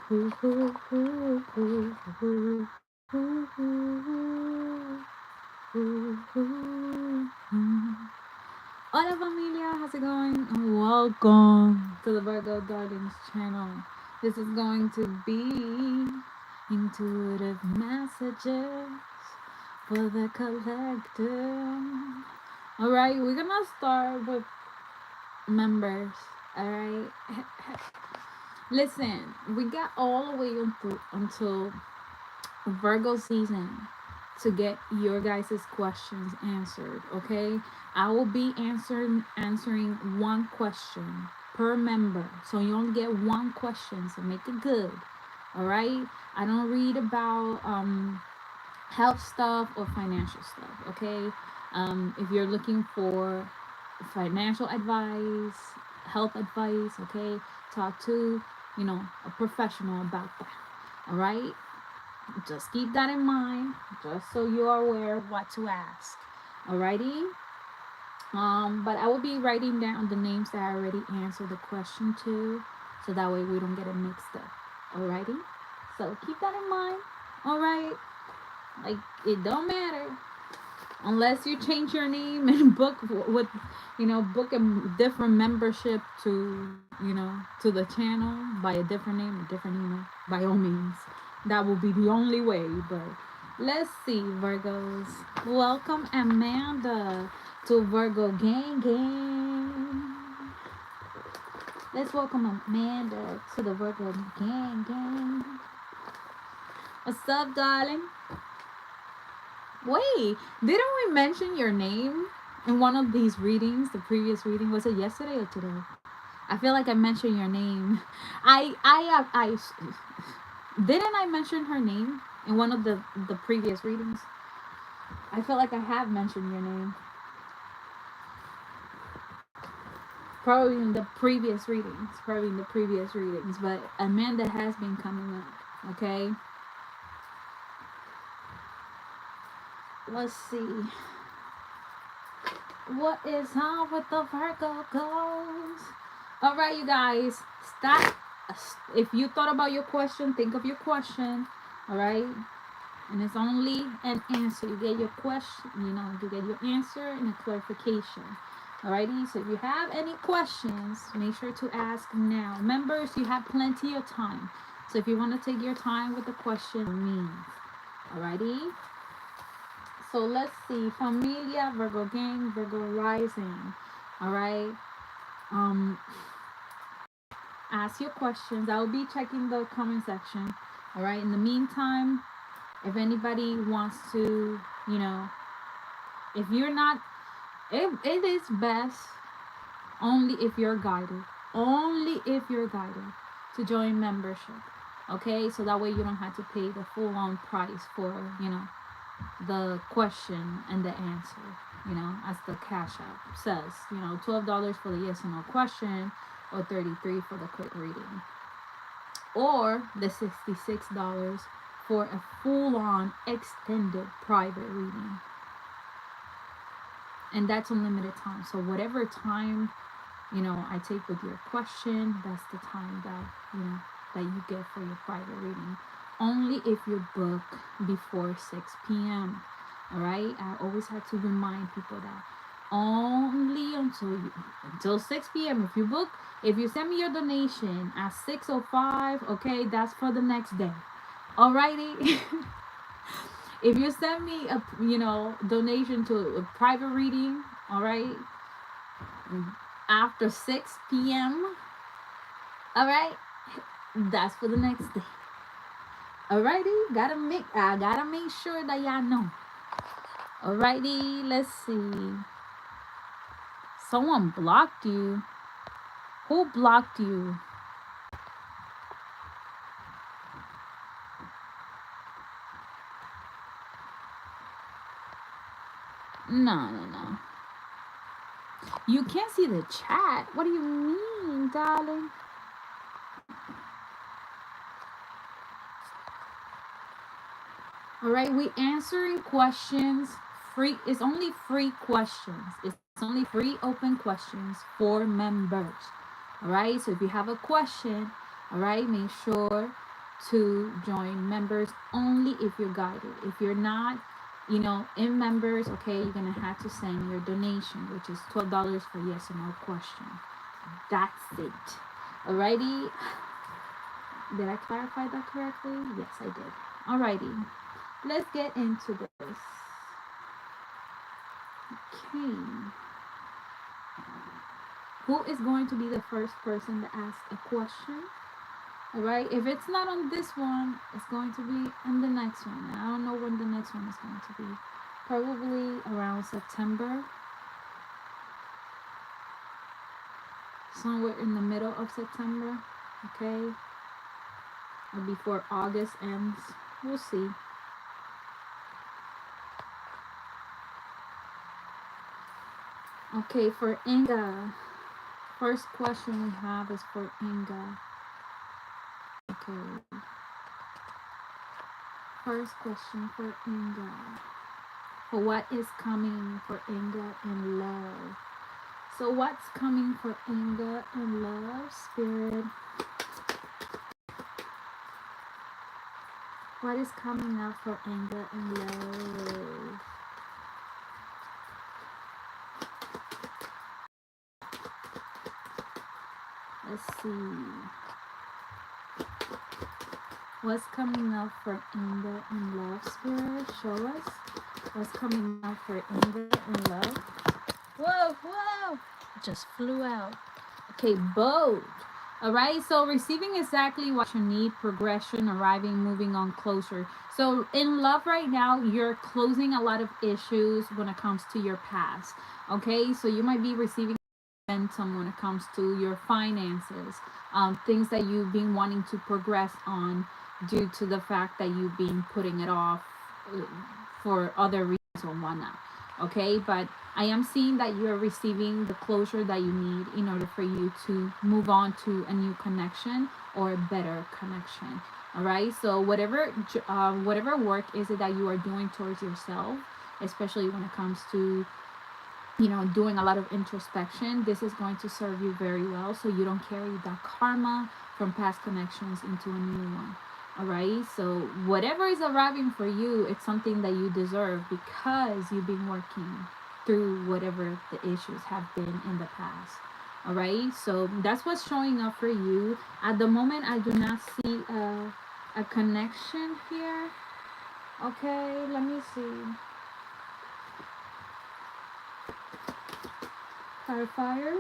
Hola familia, how's it going? Welcome to the Virgo Darlings channel. This is going to be intuitive messages for the collective. Alright, we're gonna start with members. Alright. Listen, we got all the way until Virgo season to get your guys' questions answered. Okay, I will be answering one question per member, so you only get one question, so make it good. All right, I don't read about health stuff or financial stuff. Okay, if you're looking for financial advice, health advice, okay, talk to a professional about that. All right, just keep that in mind, just so you are aware of what to ask. Alrighty. But I will be writing down the names that I already answered the question to, so that way we don't get it mixed up. Alrighty. So keep that in mind. Alright. Like, it don't matter unless you change your name and book with book a different membership to to the channel by a different name, a different email. By all means, that will be the only way. But let's see, Virgos. Welcome Amanda to Virgo gang. Let's welcome Amanda to the Virgo gang. What's up, darling? Wait, didn't we mention your name in one of these readings? The previous reading, was it yesterday or today? I feel like I mentioned your name. I didn't I mention her name in one of the previous readings? I feel like I have mentioned your name. Probably in the previous readings. But Amanda has been coming up. Okay. Let's see. What is up with the Virgo goals? Alright, you guys. Stop. If you thought about your question, think of your question. Alright? And it's only an answer. You get your question, you get your answer and a clarification. Alrighty? So if you have any questions, make sure to ask now. Members, you have plenty of time. So if you want to take your time with the question, means. Alrighty? So let's see. Familia, Virgo gang, Virgo rising. Alright? Ask your questions. I will be checking the comment section. Alright? In the meantime, if anybody wants to, if you're not, it is best only if you're guided. Only if you're guided to join membership. Okay? So that way you don't have to pay the full-on price for, the question and the answer, as the CASHAPP says, $12 for the yes or no question, or $33 for the quick reading, or the $66 for a full-on extended private reading, and that's unlimited time. So whatever time I take with your question, that's the time that that you get for your private reading. Only if you book before 6 p.m. Alright? I always have to remind people that only until 6 p.m. If you send me your donation at 6:05, okay, that's for the next day. Alrighty? If you send me a donation to a private reading, alright, after 6 p.m., alright, that's for the next day. Alrighty, I gotta make sure that y'all know. Alrighty, let's see. Someone blocked you. Who blocked you? No. You can't see the chat. What do you mean, darling? Alright, we answering questions free. It's only free questions. It's only free open questions for members. Alright, so if you have a question, alright, make sure to join members only if you're guided. If you're not, in members, okay, you're gonna have to send your donation, which is $12 for yes or no question. That's it. Alrighty. Did I clarify that correctly? Yes, I did. Alrighty. Let's get into this. Okay. Who is going to be the first person to ask a question? Alright, if it's not on this one, it's going to be in the next one. I don't know when the next one is going to be. Probably around September. Somewhere in the middle of September. Okay. Or before August ends. We'll see. Okay, for Inga. First question we have is for Inga. Okay. First question for Inga. For what is coming for Inga in love? So what's coming for Inga in love, Spirit? What is coming up for Inga in love? Let's see. What's coming up for Inga in love, Spirit? Show us. What's coming up for Inga in love? Whoa, whoa! Just flew out. Okay, bold. All right, so receiving exactly what you need, progression, arriving, moving on closer. So in love right now, you're closing a lot of issues when it comes to your past. Okay, so you might be receiving momentum when it comes to your finances, things that you've been wanting to progress on due to the fact that you've been putting it off for other reasons or whatnot. Okay, but I am seeing that you're receiving the closure that you need in order for you to move on to a new connection or a better connection. All right, so whatever work is it that you are doing towards yourself, especially when it comes to doing a lot of introspection, this is going to serve you very well so you don't carry that karma from past connections into a new one. All right, so whatever is arriving for you, it's something that you deserve because you've been working through whatever the issues have been in the past. All right, so that's what's showing up for you at the moment. I do not see a connection here. Okay, let me see. Fire.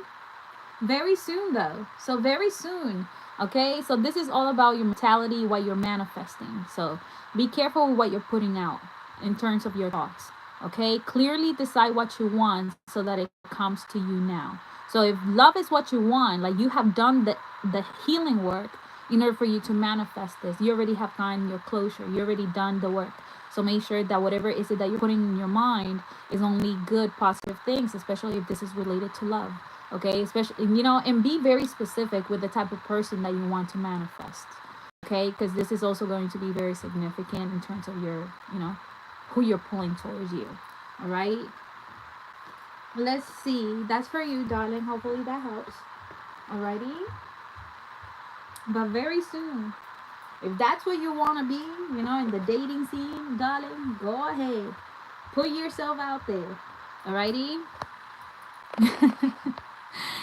Very soon though. So very soon. Okay, so this is all about your mentality, what you're manifesting. So be careful with what you're putting out in terms of your thoughts. Okay, clearly decide what you want so that it comes to you now. So if love is what you want, like you have done the healing work in order for you to manifest this, you already have gotten your closure. You already done the work. So make sure that whatever is it that you're putting in your mind is only good, positive things, especially if this is related to love. Okay, especially and be very specific with the type of person that you want to manifest. Okay, because this is also going to be very significant in terms of your who you're pulling towards you. All right, let's see. That's for you, darling. Hopefully that helps. Alrighty, but very soon, if that's what you want to be, in the dating scene, darling, go ahead, put yourself out there. Alrighty.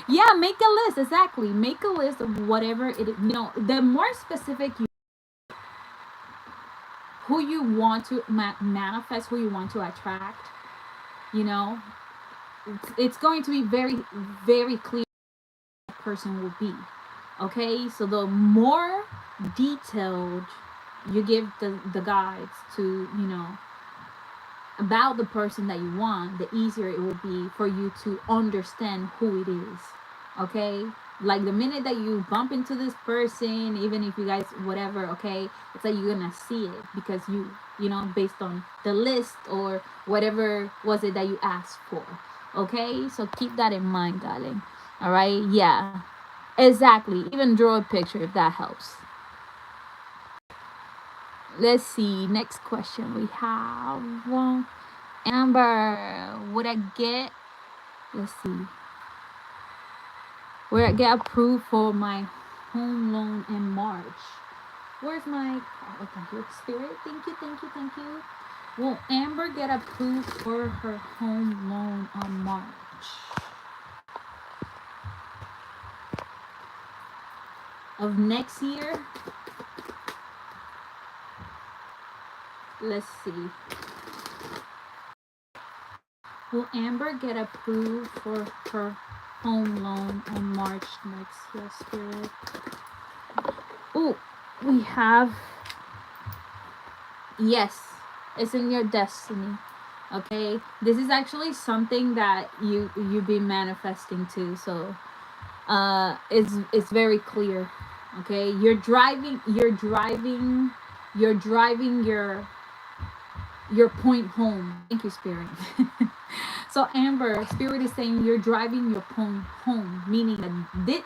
Yeah, make a list. Exactly, make a list of whatever it is. The more specific you who you want to manifest, who you want to attract, it's going to be very, very clear what that person will be. Okay, so the more detailed you give the guides to about the person that you want, the easier it will be for you to understand who it is. Okay, like the minute that you bump into this person, even if you guys whatever, okay, it's like you're gonna see it because based on the list or whatever was it that you asked for. Okay, so keep that in mind, darling. All right, yeah, exactly. Even draw a picture if that helps. Let's see. Next question we have. Amber, would I get? Let's see. Would I get approved for my home loan in March? Where's my, oh, thank you, Spirit. Thank you, thank you, thank you. Will Amber get approved for her home loan on March of next year? Let's see. Will Amber get approved for her home loan on March next year, Spirit? Oh, we have, yes, it's in your destiny. Okay, this is actually something that you've been manifesting too. So it's very clear. Okay, you're driving your point home. Thank you, Spirit. So Amber, Spirit is saying you're driving your point home, meaning that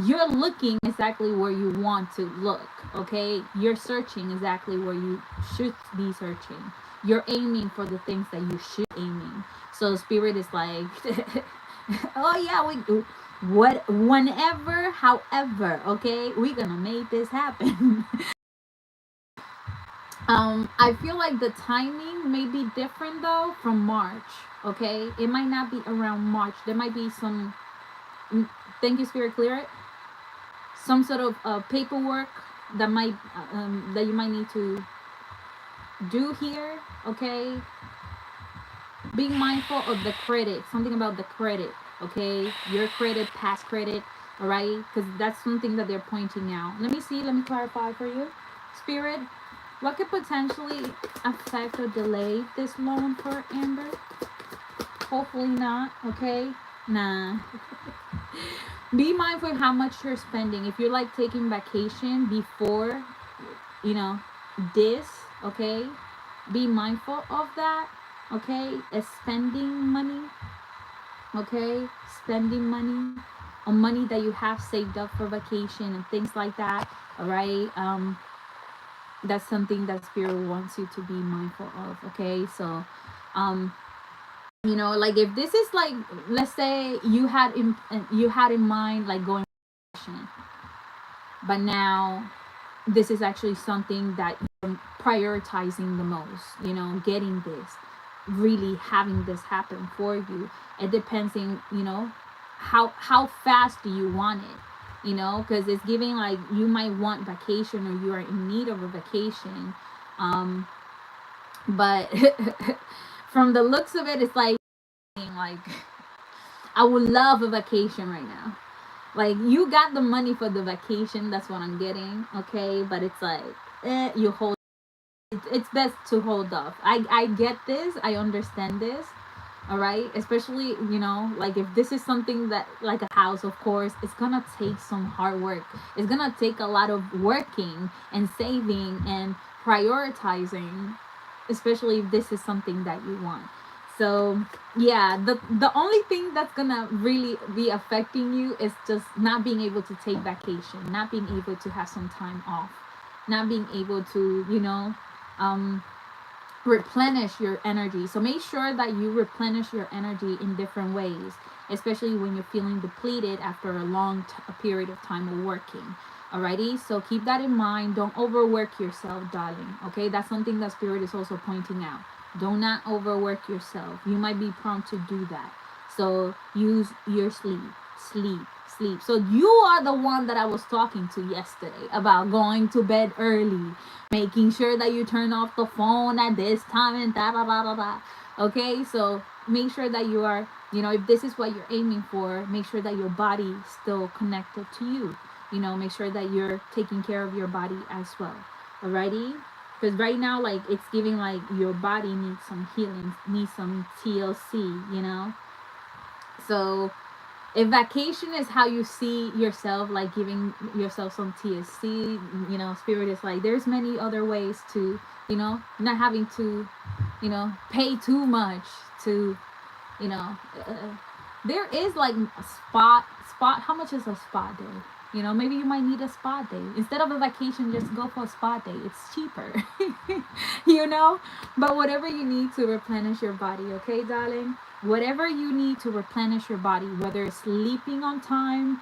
you're looking exactly where you want to look. Okay, you're searching exactly where you should be searching. You're aiming for the things that you should aiming. So Spirit is like, oh yeah, whenever, however, okay, we're gonna make this happen. I feel like the timing may be different though from March. Okay, it might not be around March. There might be some. Thank you, Spirit, clear it. Some sort of paperwork that might that you might need to do here. Okay, being mindful of the credit. Something about the credit. Okay, your credit, past credit. All right, because that's something that they're pointing out. Let me see. Let me clarify for you, Spirit. What could potentially affect or delay this loan for Amber? Hopefully not, okay? Nah. Be mindful of how much you're spending. If you're like taking vacation before, you know, this, okay? Be mindful of that, okay? Spending money, okay? Spending money on money that you have saved up for vacation and things like that, all right? That's something that Spirit wants you to be mindful of. Okay, so you know, like if this is like, let's say you had in mind like going on vacation, but now this is actually something that you're prioritizing the most, you know, getting this, really having this happen for you. It depends on, you know, how fast do you want it, you know, because it's giving like you might want vacation or you are in need of a vacation, but from the looks of it, it's like I would love a vacation right now. Like you got the money for the vacation, that's what I'm getting, okay, but it's like you hold, it's best to hold off. I get this, I understand this, all right, especially, you know, like if this is something that like a house, of course it's gonna take some hard work. It's gonna take a lot of working and saving and prioritizing, especially if this is something that you want. So yeah, the only thing that's gonna really be affecting you is just not being able to take vacation, not being able to have some time off, not being able to, you know, replenish your energy. So make sure that you replenish your energy in different ways, especially when you're feeling depleted after a long period of time of working. Alrighty, so keep that in mind. Don't overwork yourself, darling. Okay, that's something that Spirit is also pointing out. Do not overwork yourself. You might be prone to do that. So use your sleep. So you are the one that I was talking to yesterday about going to bed early, making sure that you turn off the phone at this time and da da da da da. Okay, so make sure that you are, you know, if this is what you're aiming for, make sure that your body is still connected to you. You know, make sure that you're taking care of your body as well. Alrighty? Because right now, like, it's giving like your body needs some healing, needs some TLC, you know? So if vacation is how you see yourself, like giving yourself some TLC, you know, Spirit is like, there's many other ways to, you know, not having to, you know, pay too much to, you know, there is like a spot. How much is a spa day? You know, maybe you might need a spa day. Instead of a vacation, just go for a spa day. It's cheaper, you know? But whatever you need to replenish your body, okay, darling? Whatever you need to replenish your body, whether it's sleeping on time,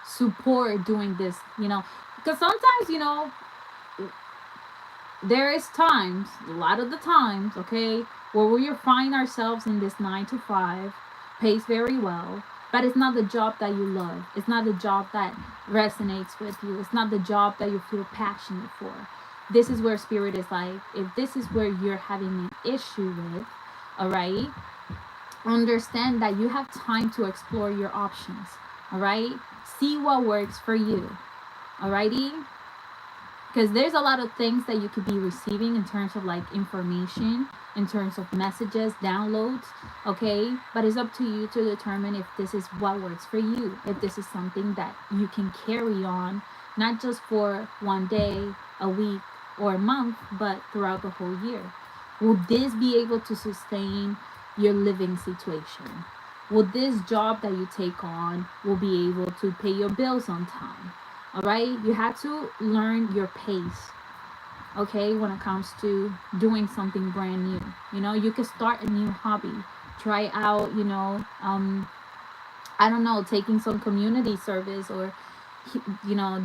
support doing this, because sometimes, there is times, a lot of the times, okay, where we find ourselves in this 9 to 5, pays very well, but it's not the job that you love. It's not the job that resonates with you. It's not the job that you feel passionate for. This is where spirit is like, if this is where you're having an issue with, all right, understand that you have time to explore your options, all right? See what works for you, alrighty? Because there's a lot of things that you could be receiving in terms of like information, in terms of messages, downloads, okay? But it's up to you to determine if this is what works for you, if this is something that you can carry on, not just for one day, a week, or a month, but throughout the whole year. Will this be able to sustain your living situation? Will this job that you take on will be able to pay your bills on time? All right, you have to learn your pace, okay, when it comes to doing something brand new. You can start a new hobby, try out, I don't know, taking some community service, or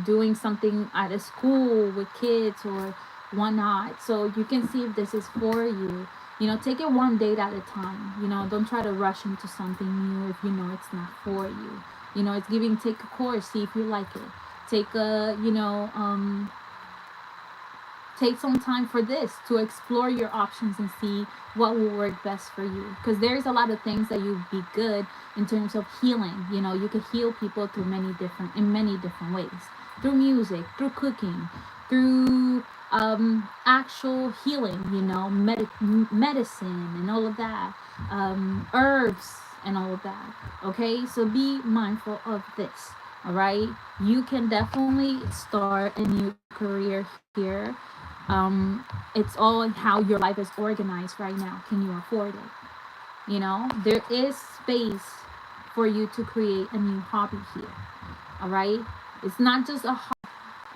doing something at a school with kids or whatnot, so you can see if this is for you. Take it one day at a time. Don't try to rush into something new if you know it's not for you. It's giving, take a course, see if you like it. Take a, take some time for this to explore your options and see what will work best for you, because there's a lot of things that you'd be good in terms of healing. You can heal people through many different ways, through music, through cooking, through actual healing, medicine and all of that, herbs and all of that. Okay, so be mindful of this. All right, you can definitely start a new career here. It's all in how your life is organized right now. Can you afford it? There is space for you to create a new hobby here. All right, it's not just a hobby.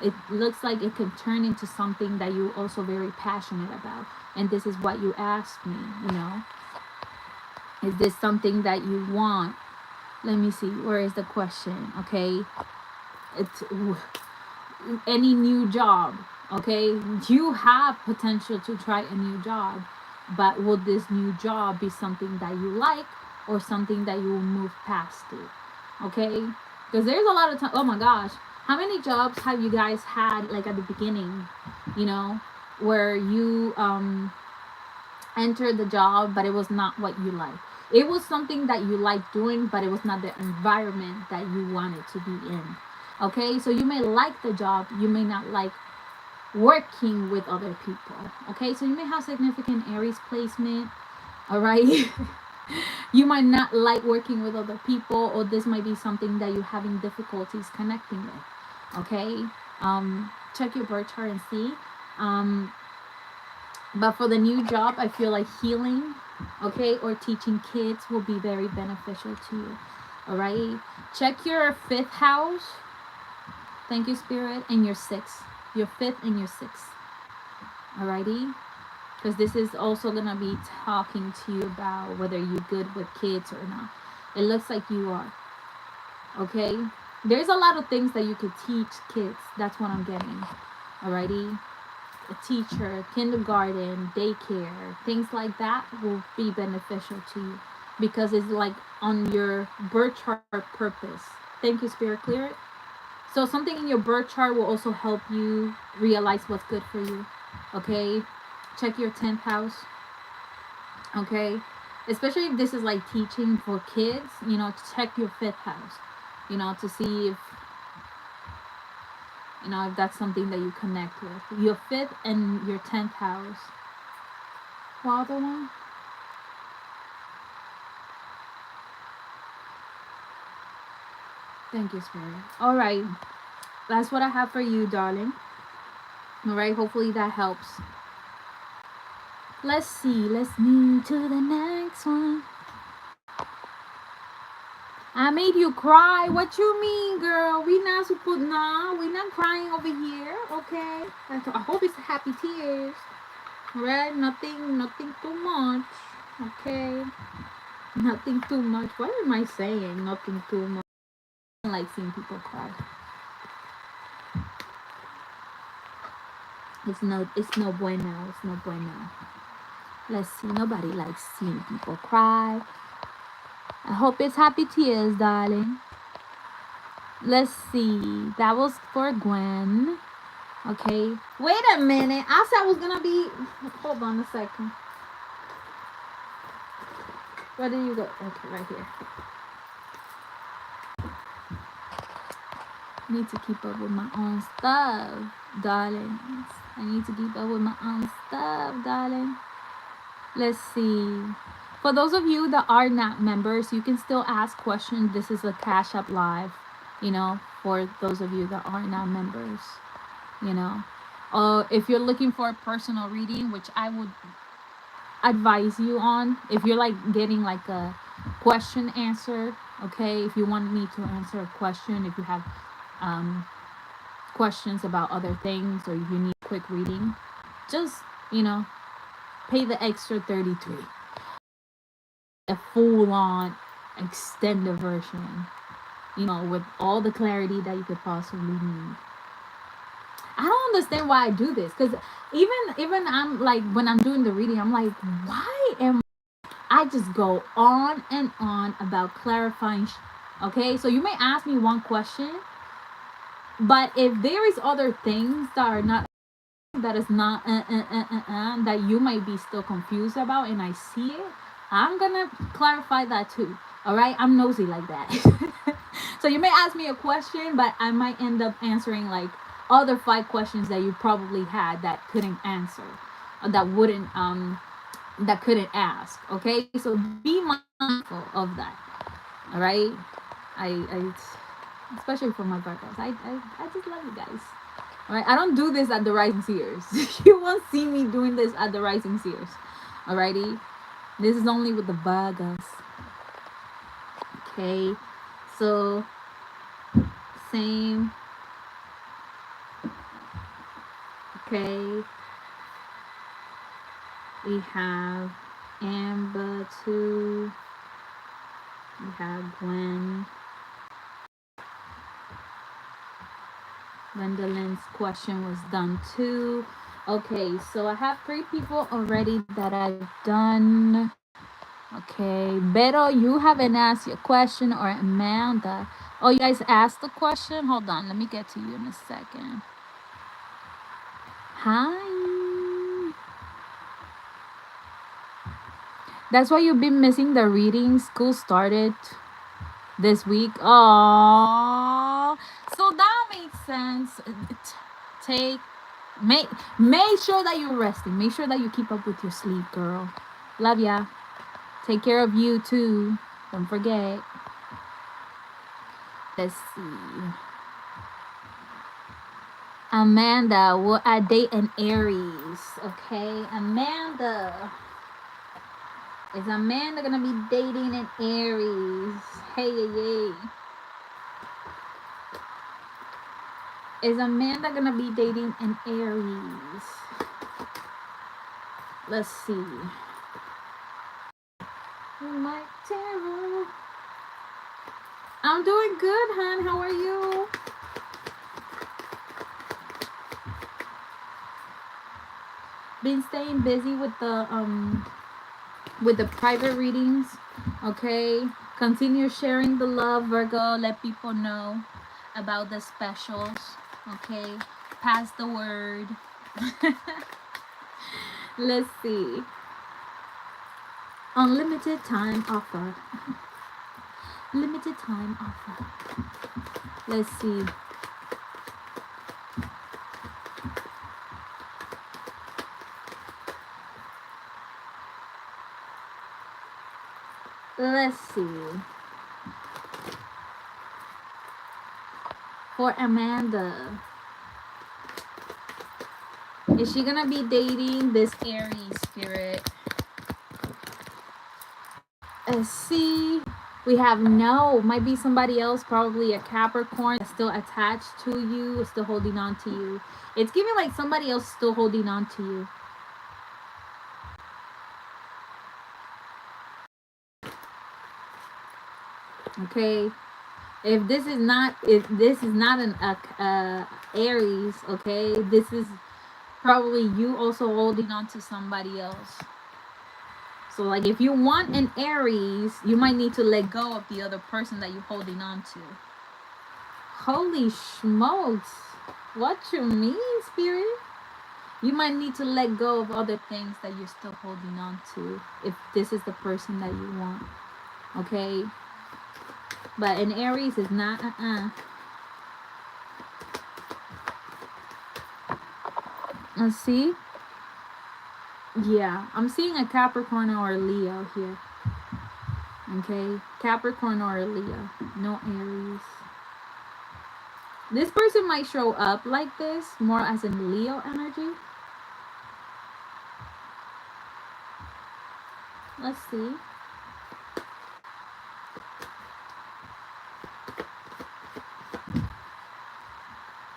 It looks like it could turn into something that you're also very passionate about. And this is what you asked me. Is this something that you want? Let me see, where is the question? Okay, it's any new job. Okay, you have potential to try a new job, but will this new job be something that you like, or something that you will move past it? Okay, because there's a lot of time. Oh my gosh, how many jobs have you guys had, like at the beginning, where you entered the job, but it was not what you like? It was something that you like doing, but it was not the environment that you wanted to be in. Okay, so you may like the job, you may not like working with other people. Okay, so you may have significant Aries placement. All right. You might not like working with other people, or this might be something that you're having difficulties connecting with. Okay, check your birth chart and see. But for the new job, I feel like healing, okay, or teaching kids will be very beneficial to you. All right, check your 5th house. Thank you, Spirit. And your 6th, your 5th and your 6th. Alrighty, because this is also gonna be talking to you about whether you're good with kids or not. It looks like you are. Okay, there's a lot of things that you could teach kids. That's what I'm getting. Alrighty, a teacher, kindergarten, daycare, things like that will be beneficial to you, because it's like on your birth chart purpose. Thank you, Spirit. Clear it. So something in your birth chart will also help you realize what's good for you. Okay, check your 10th house. Okay, especially if this is like teaching for kids, check your 5th house, to see if that's something that you connect with. Your 5th and your 10th house. What other one? Thank you, Spirit. All right, that's what I have for you, darling. All right, hopefully that helps. Let's see. Let's move to the next one. I made you cry. What you mean, girl? We not supposed. Nah, we not crying over here. Okay. I hope it's happy tears. All right. Nothing too much. Okay. Nothing too much. What am I saying? Nothing too much. doesn't like seeing people cry. It's no bueno. It's no bueno. Let's see. Nobody likes seeing people cry. I hope it's happy tears, darling. Let's see. That was for Gwen. Okay. Wait a minute. I said I was gonna be. Hold on a second. Where did you go? Okay, right here. I need to keep up with my own stuff, darling. I need to keep up with my own stuff, darling. Let's see. For those of you that are not members, you can still ask questions. This is a Cash App Live, you know, for those of you that are not members, you know. If you're looking for a personal reading, which I would advise you on, if you're like getting like a question answer, okay, if you want me to answer a question, if you have questions about other things, or if you need quick reading, just, you know, pay the extra 33. A full-on extended version, you know, with all the clarity that you could possibly need. I don't understand why I do this, because even I'm like, when I'm doing the reading, I'm like, why am I just go on and on about clarifying okay? So you may ask me one question, but if there is other things that are not, that is not that you might be still confused about, and I see it, I'm gonna clarify that too. All right, I'm nosy like that. So you may ask me a question, but I might end up answering like other 5 questions that you probably had that couldn't answer, that couldn't ask. Okay, so be mindful of that. All right, I especially for my Virgos, I just love you guys. All right, I don't do this at the Rising Seers. You won't see me doing this at the Rising Seers. Alrighty, this is only with the Virgos. Okay, so same. Okay, we have Amber too. We have Gwen. Gwendolyn's question was done too. Okay, so I have 3 people already that I've done. Okay, Beto, you haven't asked your question, or Amanda. Oh, you guys asked the question? Hold on, let me get to you in a second. Hi. That's why you've been missing the reading. School started this week. Oh, so that makes sense. Make sure that you're resting. Make sure that you keep up with your sleep, girl. Love ya. Take care of you too. Don't forget. Let's see. Amanda, will I date an Aries? Okay, Amanda. Is Amanda gonna be dating an Aries? Hey. Is Amanda gonna be dating an Aries? Let's see. My tarot. I'm doing good, hon. How are you? Been staying busy with the private readings. Okay, continue sharing the love, Virgo. Let people know about the specials. Okay, pass the word. Let's see. Unlimited time offer. Limited time offer. Let's see. Let's see. For Amanda, is she gonna be dating this Aries spirit? Let's see. We have no. Might be somebody else, probably a Capricorn that's still attached to you, still holding on to you. It's giving like somebody else still holding on to you. Okay. If this is not an Aries, okay, this is probably you also holding on to somebody else. So like if you want an Aries, you might need to let go of the other person that you're holding on to. Holy smokes. What you mean, Spirit? You might need to let go of other things that you're still holding on to if this is the person that you want. Okay? But an Aries is not Let's see. Yeah, I'm seeing a Capricorn or a Leo here. Okay? Capricorn or a Leo. No Aries. This person might show up like this more as in Leo energy. Let's see.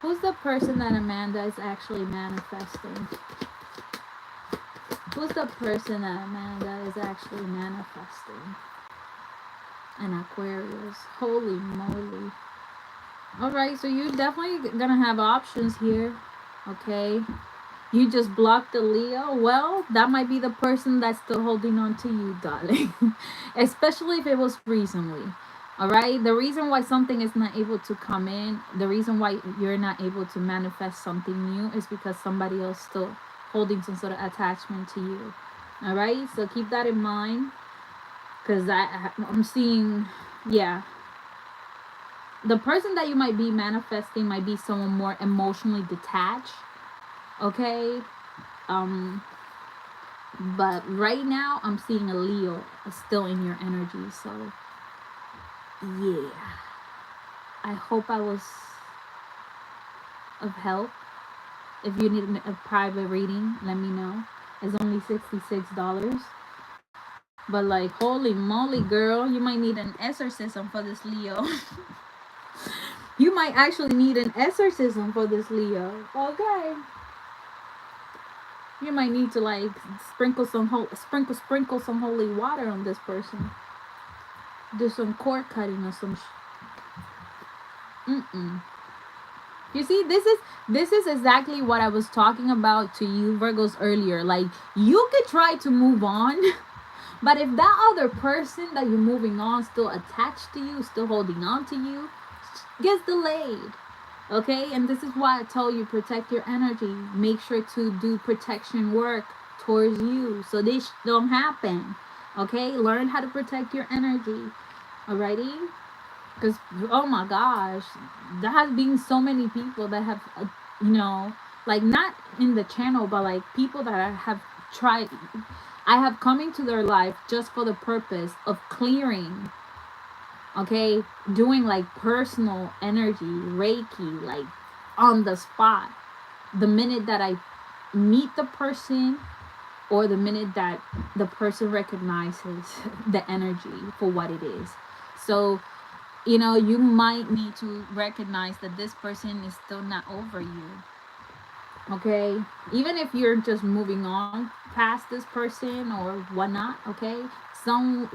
Who's the person that Amanda is actually manifesting? Who's the person that Amanda is actually manifesting? An Aquarius. Holy moly. Alright, so you're definitely gonna have options here. Okay. You just blocked the Leo. Well, that might be the person that's still holding on to you, darling. Especially if it was recently. Alright? The reason why something is not able to come in, the reason why you're not able to manifest something new is because somebody else still holding some sort of attachment to you. Alright? So keep that in mind. Because I'm seeing, yeah. The person that you might be manifesting might be someone more emotionally detached. Okay? But right now I'm seeing a Leo still in your energy. So yeah, I hope I was of help. If you need a private reading, let me know. It's only $66. But like, holy moly, girl, you might need an exorcism for this Leo. You might actually need an exorcism for this Leo. Okay. You might need to like sprinkle some holy water on this person. Do some cord cutting or some. You see, this is exactly what I was talking about to you Virgos earlier. Like, you could try to move on, but if that other person that you're moving on still attached to you, still holding on to you, gets delayed. Okay? And this is why I told you, protect your energy. Make sure to do protection work towards you so this don't happen. Okay? Learn how to protect your energy. Alrighty? Because, oh my gosh, there has been so many people that have, like, not in the channel, but like people that I have tried, I have come into their life just for the purpose of clearing, okay, doing like personal energy, Reiki, like on the spot. The minute that I meet the person, or the minute that the person recognizes the energy for what it is. So, you might need to recognize that this person is still not over you. Okay? Even if you're just moving on past this person or whatnot, okay?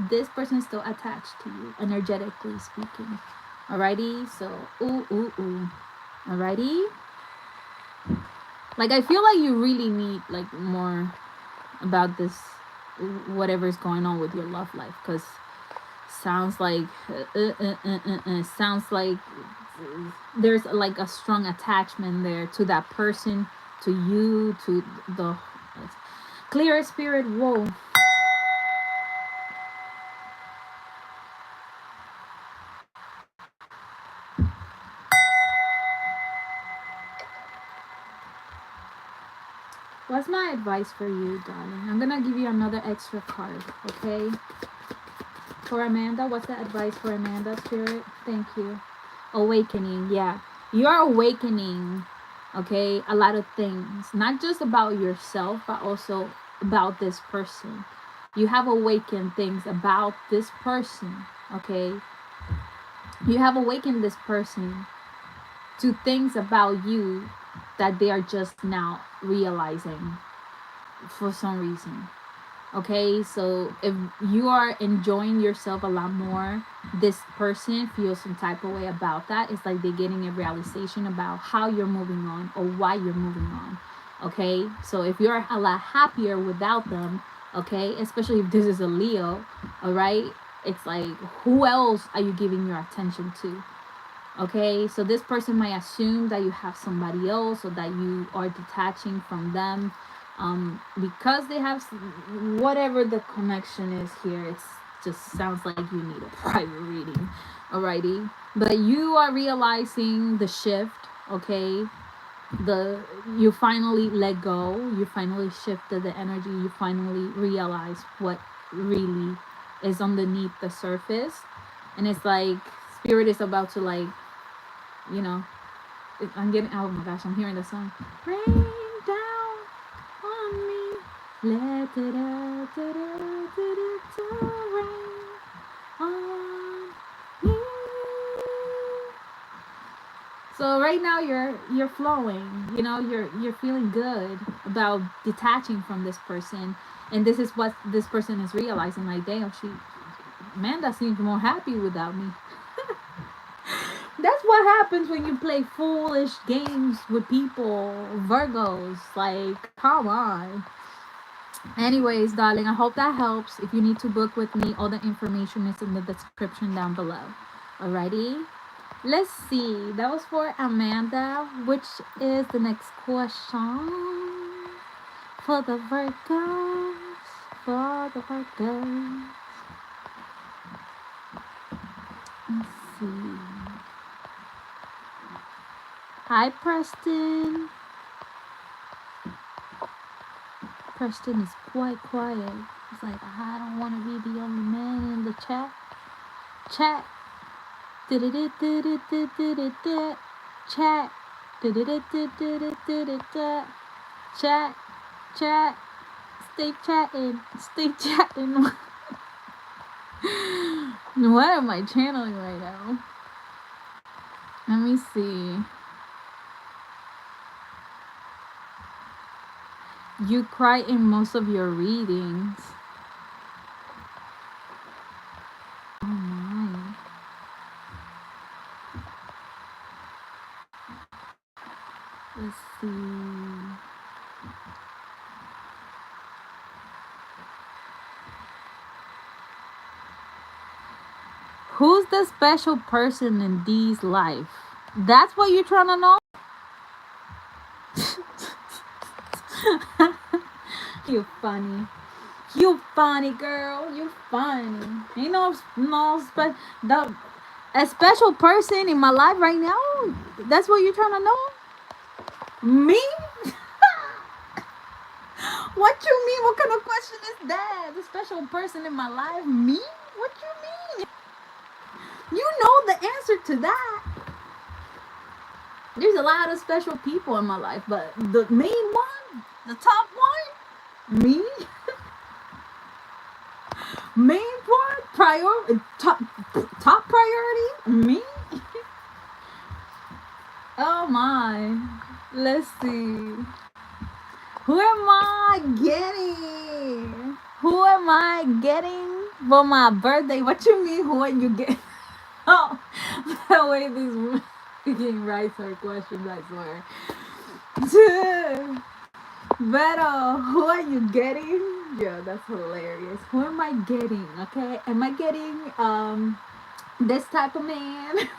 This person is still attached to you, energetically speaking. Alrighty? So, ooh. Alrighty? Like, I feel like you really need, like, more about this, whatever's going on with your love life, because sounds like there's like a strong attachment there to that person, to you, to the clear spirit. Whoa. What's my advice for you, darling? I'm gonna give you another extra card, okay? For Amanda, what's the advice for Amanda, Spirit? Thank you. Awakening, yeah. You're awakening, okay, a lot of things. Not just about yourself, but also about this person. You have awakened things about this person, okay? You have awakened this person to things about you that they are just now realizing for some reason. Okay, so if you are enjoying yourself a lot more, this person feels some type of way about that. It's like they're getting a realization about how you're moving on or why you're moving on. Okay, so if you're a lot happier without them, okay, especially if this is a Leo, all right, it's like, who else are you giving your attention to? Okay, so this person might assume that you have somebody else or that you are detaching from them, because they have whatever the connection is here. It's just sounds like you need a private reading. Alrighty, but you are realizing the shift. Okay, the you finally let go, you finally shifted the energy, you finally realize what really is underneath the surface. And it's like spirit is about to, like, you know, I'm getting, oh my gosh, I'm hearing the song. Rain down on me. Let it out, rain on me. So right now you're flowing, you know, you're feeling good about detaching from this person. And this is what this person is realizing, like, damn, Amanda seems more happy without me. That's what happens when you play foolish games with people, Virgos. Like, come on. Anyways, darling, I hope that helps. If you need to book with me, all the information is in the description down below. Alrighty? Let's see. That was for Amanda, which is the next question for the Virgos. For the Virgos. Let's see. Hi, Preston. Preston is quite quiet. He's like, I don't want to be the only man in the chat. Chat. Chat. Chat. Chat. Stay chatting. Stay chatting. What am I channeling right now? Let me see. You cry in most of your readings. Oh my. Let's see. Who's the special person in Dee's life? That's what you're trying to know? You funny. You funny, girl. You funny. Ain't a special person in my life right now? That's what you're trying to know? Me? What you mean? What kind of question is that? The special person in my life? Me? What you mean? You know the answer to that. There's a lot of special people in my life, but the main one, the top one, me. Main one, top priority, me. Oh my. Let's see. Who am I getting? Who am I getting for my birthday? What you mean? Who are you getting? Oh, the way these women freaking write her questions, I swear. But who are you getting? Yeah, that's hilarious. Who am I getting? Okay, am I getting this type of man?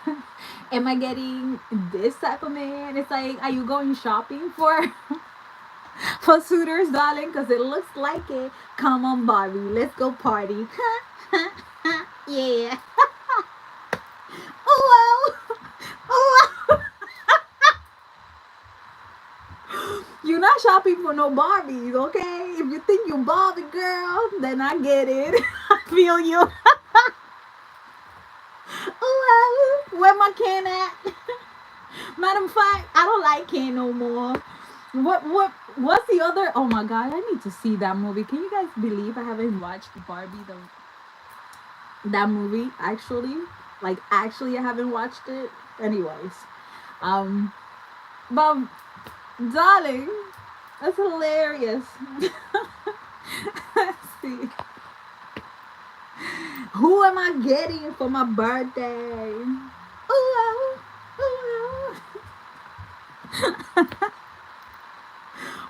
Am I getting this type of man? It's like, are you going shopping for for suitors, darling? Because it looks like it. Come on, Barbie, let's go party. Yeah. Oh wow. Oh wow. You're not shopping for no Barbies, okay? If you think you Barbie girl, then I get it. I feel you. Oh wow. Where my can at? Madam Fact, I don't like can no more. What's the other? Oh my god, I need to see that movie. Can you guys believe I haven't watched Barbie that movie actually? Like, actually I haven't watched it. Anyways. But darling, that's hilarious. Let's see. Who am I getting for my birthday? Ooh, oh, ooh, oh.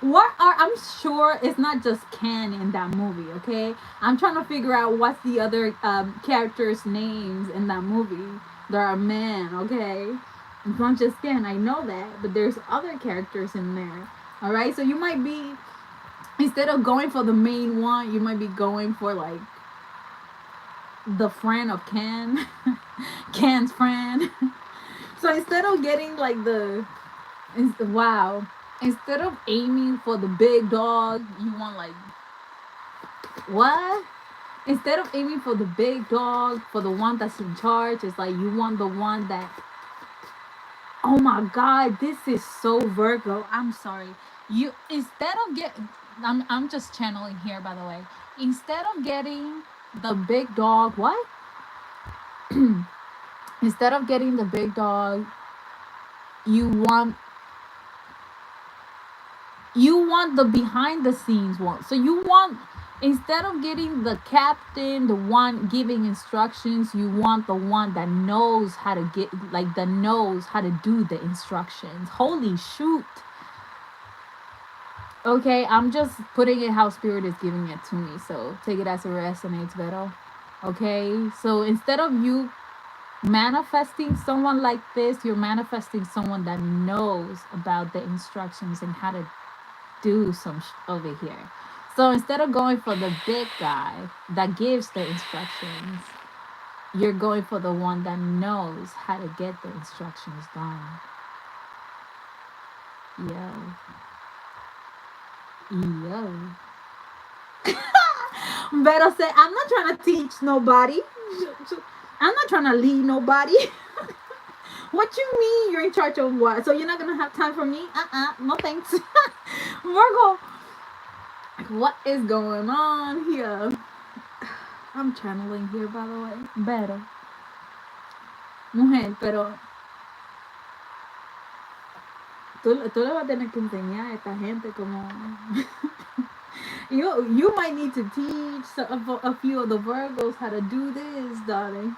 What are, I'm sure it's not just Ken in that movie, okay? I'm trying to figure out what's the other characters' names in that movie. There are men, okay? It's not just Ken, I know that, but there's other characters in there. All right, so you might be, instead of going for the main one, you might be going for like the friend of Ken, Ken's friend. So instead of getting like wow, instead of aiming for the big dog, you want like, what? Instead of aiming for the big dog, for the one that's in charge, it's like you want the one that, oh my god, this is so Virgo. I'm sorry. You, instead of I'm just channeling here, by the way. Instead of getting the big dog, what? Instead of getting the big dog, you want the behind the scenes one. So you want, instead of getting the captain, the one giving instructions, you want the one that knows how to get, like, that knows how to do the instructions. Holy shoot. Okay, I'm just putting it how spirit is giving it to me, so take it as it resonates better. Okay, so instead of you manifesting someone like this, you're manifesting someone that knows about the instructions and how to do some over here. So instead of going for the big guy that gives the instructions, you're going for the one that knows how to get the instructions done. Yo. Better say, I'm not trying to teach nobody. I'm not trying to lead nobody. What you mean you're in charge of what? So you're not gonna have time for me? No thanks. Virgo, what is going on here? I'm channeling here, by the way. Better. Mujer, pero tú le vas a tener que enseñar a esta gente como... you might need to teach a few of the Virgos how to do this, darling.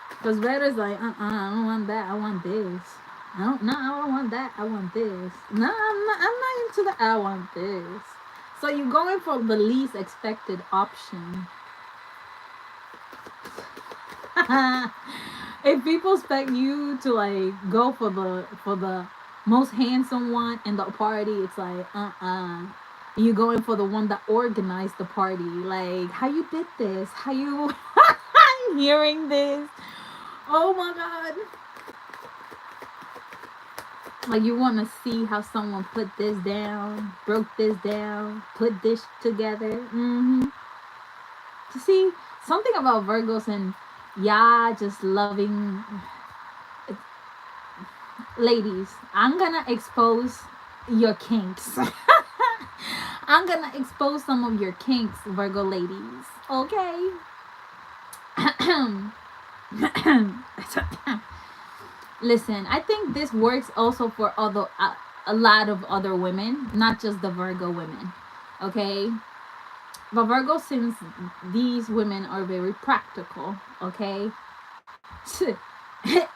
Because Redder's like, I don't want that, I want this. I don't want that, I want this. No, I'm not into that, I want this. So you're going for the least expected option. If people expect you to like go for the most handsome one in the party, it's like you're going for the one that organized the party. Like, how you did this? How you I'm hearing this? Oh my god. Like, you want to see how someone put this down, broke this down, put this together. To see something about Virgos and just loving. Ladies, I'm gonna expose your kinks. I'm gonna expose some of your kinks, Virgo ladies. Okay? Listen, I think this works also for a lot of other women, not just the Virgo women. Okay? But Virgo, since these women are very practical, okay?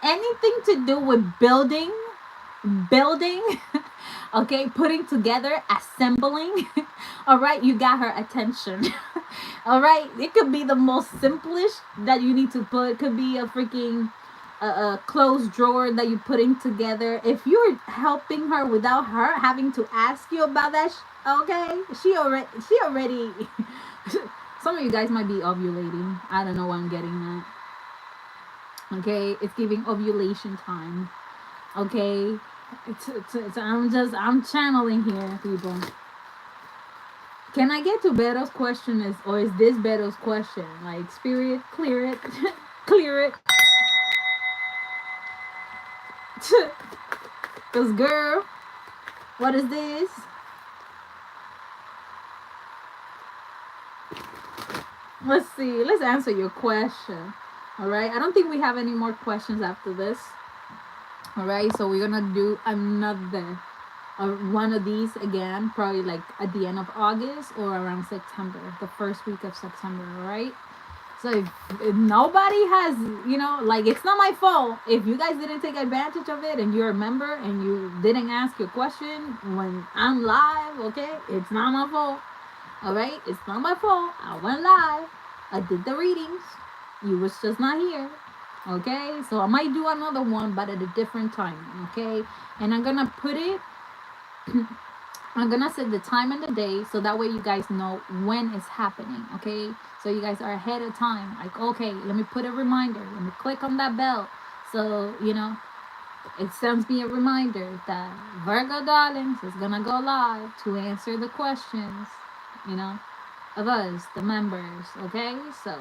Anything to do with building, okay, putting together, assembling, all right, you got her attention. All right, it could be the most simplest that you need to put. It could be a freaking a closed drawer that you're putting together. If you're helping her without her having to ask you about that, okay, she already some of you guys might be ovulating. I don't know why I'm getting that. Okay, it's giving ovulation time. Okay, I'm channeling here, people. Can I get to Beto's question, or is this Beto's question? Like, spirit, clear it, clear it. Cause girl, what is this? Let's see. Let's answer your question. All right. I don't think we have any more questions after this. All right. So we're gonna do another one of these again, probably like at the end of August or around September, the first week of September. All right. So if nobody has, like, it's not my fault if you guys didn't take advantage of it and you're a member and you didn't ask your question when I'm live, okay? It's not my fault. All right? It's not my fault. I went live. I did the readings. You was just not here. Okay? So I might do another one, but at a different time. Okay? And I'm going to put it, I'm going to set the time and the day so that way you guys know when it's happening. Okay? So you guys are ahead of time. Like, okay, let me put a reminder. Let me click on that bell. So, it sends me a reminder that Virgo Darlings is going to go live to answer the questions, of us, the members. Okay? So,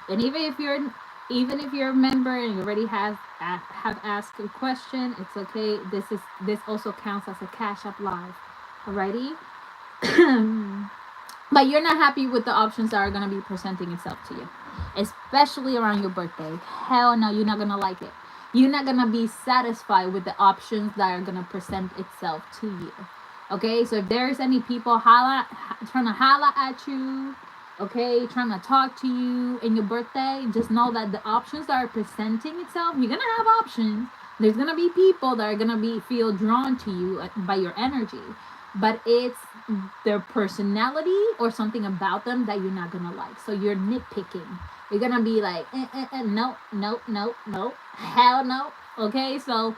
and even if you're a member and you already have asked a question, it's okay. This also counts as a Cash App live. Alrighty? But you're not happy with the options that are going to be presenting itself to you, especially around your birthday. Hell no, you're not going to like it. You're not going to be satisfied with the options that are going to present itself to you. Okay, so if there's any people trying to holla at you, okay, trying to talk to you in your birthday, just know that the options that are presenting itself, you're going to have options. There's going to be people that are going to feel drawn to you by your energy. But it's their personality or something about them that you're not gonna like. So you're nitpicking. You're gonna be like, no, hell no. Okay, so,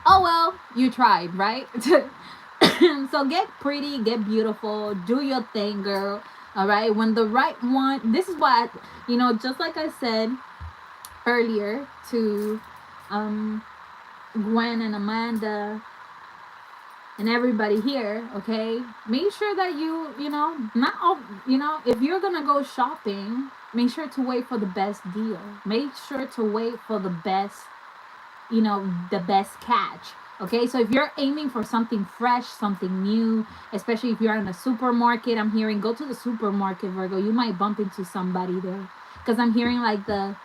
oh well, you tried, right? So get pretty, get beautiful, do your thing, girl. All right, when the right one, this is what, just like I said earlier to Gwen and Amanda and everybody here, okay, make sure that not all, if you're gonna go shopping, make sure to wait for the best deal. Make sure to wait for the best, the best catch. Okay, so if you're aiming for something fresh, something new, especially if you're in a supermarket, I'm hearing go to the supermarket, Virgo. You might bump into somebody there, because I'm hearing like the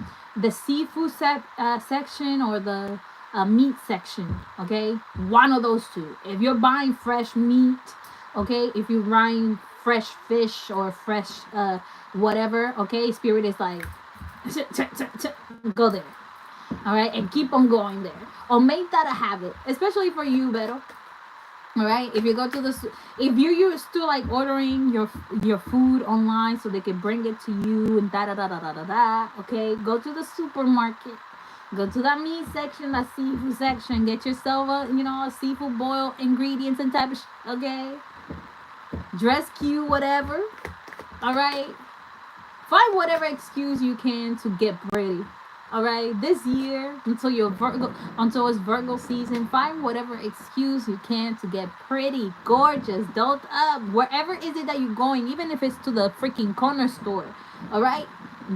seafood section or the meat section. Okay, one of those two. If you're buying fresh meat, okay, if you're buying fresh fish or fresh whatever, okay, spirit is like go there. All right, and keep on going there, or make that a habit, especially for you, Beto. All right, if you go to if you're used to like ordering your food online so they can bring it to you and da da da da da da da, okay, go to the supermarket, go to that meat section, that seafood section, get yourself a seafood boil ingredients and type of okay, dress cute, whatever. All right, find whatever excuse you can to get pretty. All right, this year until it's Virgo season, find whatever excuse you can to get pretty, gorgeous, dolled up, wherever is it that you're going, even if it's to the freaking corner store. All right,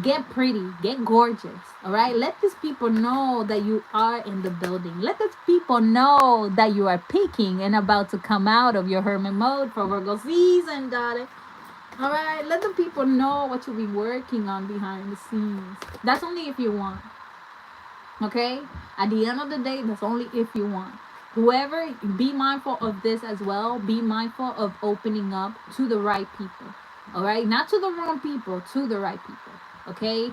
get pretty, get gorgeous. All right, let these people know that you are in the building. Let these people know that you are peaking and about to come out of your hermit mode for Virgo season, darling. All right, let the people know what you'll be working on behind the scenes. That's only if you want. Okay? At the end of the day, that's only if you want. Whoever, be mindful of this as well. Be mindful of opening up to the right people. All right? Not to the wrong people, to the right people. Okay?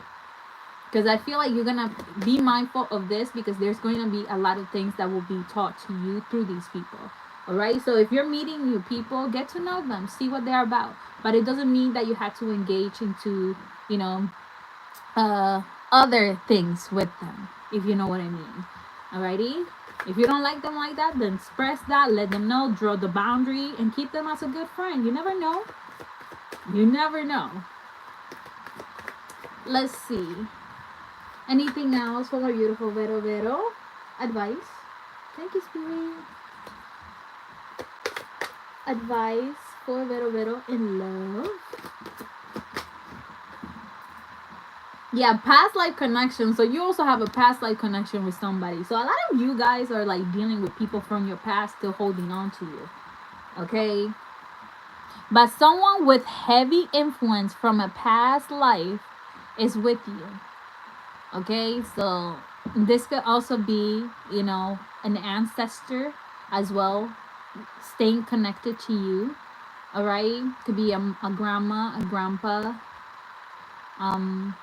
Because I feel like you're going to be mindful of this because there's going to be a lot of things that will be taught to you through these people. All right, so if you're meeting new people, get to know them, see what they're about. But it doesn't mean that you have to engage into, other things with them, if you know what I mean. Alrighty, if you don't like them like that, then express that, let them know, draw the boundary, and keep them as a good friend. You never know. You never know. Let's see. Anything else for my beautiful Vero? Advice? Thank you, Spirit. Advice for Vero in love. Yeah, past life connection. So you also have a past life connection with somebody. So a lot of you guys are like dealing with people from your past still holding on to you. Okay? But someone with heavy influence from a past life is with you. Okay? So this could also be, an ancestor as well, staying connected to you. All right, could be a grandma, a grandpa, um,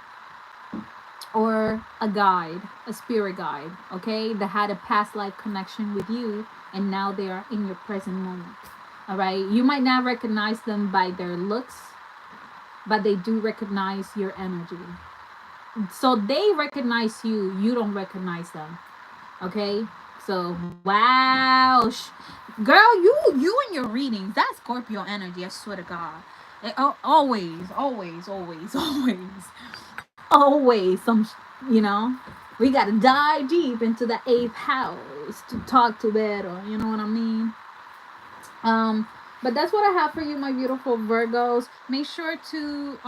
or a guide, a spirit guide, okay, that had a past life connection with you and now they are in your present moment. All right, you might not recognize them by their looks, but they do recognize your energy. So they recognize you, you don't recognize them. Okay, so wow, girl, you and your readings, that's Scorpio energy, I swear to God. Always, always, always, always, always some, you know, we gotta dive deep into the eighth house to talk to better, you know what I mean? um but that's what I have for you, my beautiful Virgos. Make sure to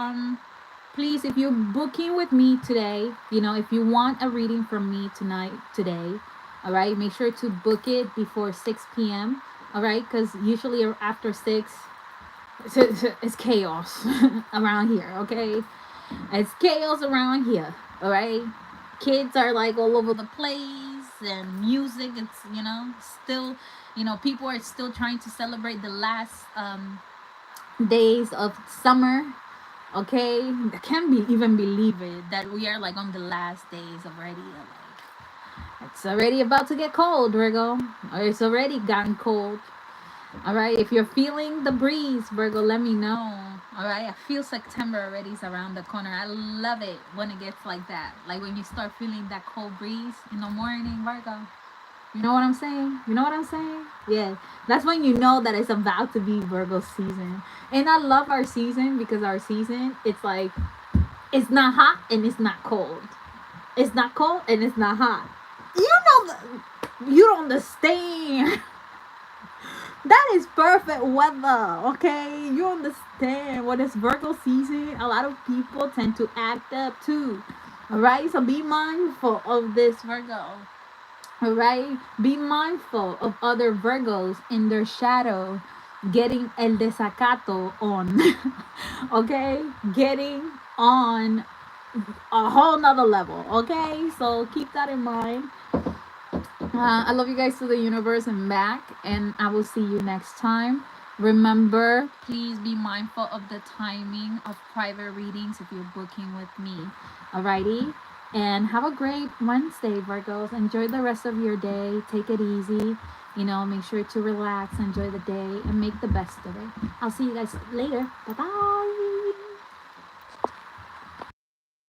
please, if you're booking with me today, you know, if you want a reading from me today, all right, make sure to book it before 6 p.m. All right, because usually after 6, it's chaos around here. Okay, it's chaos around here. All right, kids are like all over the place, and music. It's, you know, still, you know, people are still trying to celebrate the last days of summer. Okay, I can't be even believe it that we are like on the last days already. Like, it's already about to get cold, Virgo. Or it's already gotten cold. All right, if you're feeling the breeze, Virgo, let me know. All right, I feel September already is around the corner. I love it when it gets like that. Like when you start feeling that cold breeze in the morning, Virgo. You know what I'm saying? You know what I'm saying? Yeah. That's when you know that it's about to be Virgo season. And I love our season because our season, it's like, it's not hot and it's not cold. It's not cold and it's not hot. You know, you don't understand. That is perfect weather, okay? You understand. When it's Virgo season, a lot of people tend to act up too. Alright? So be mindful of this, Virgo. All right, be mindful of other Virgos in their shadow getting el desacato on. Okay, getting on a whole nother level. Okay, so keep that in mind. I love you guys to the universe and back, and I will see you next time. Remember, please be mindful of the timing of private readings if you're booking with me. Alrighty? And have a great Wednesday, Virgos. Enjoy the rest of your day. Take it easy. You know, make sure to relax, enjoy the day, and make the best of it. I'll see you guys later. Bye bye.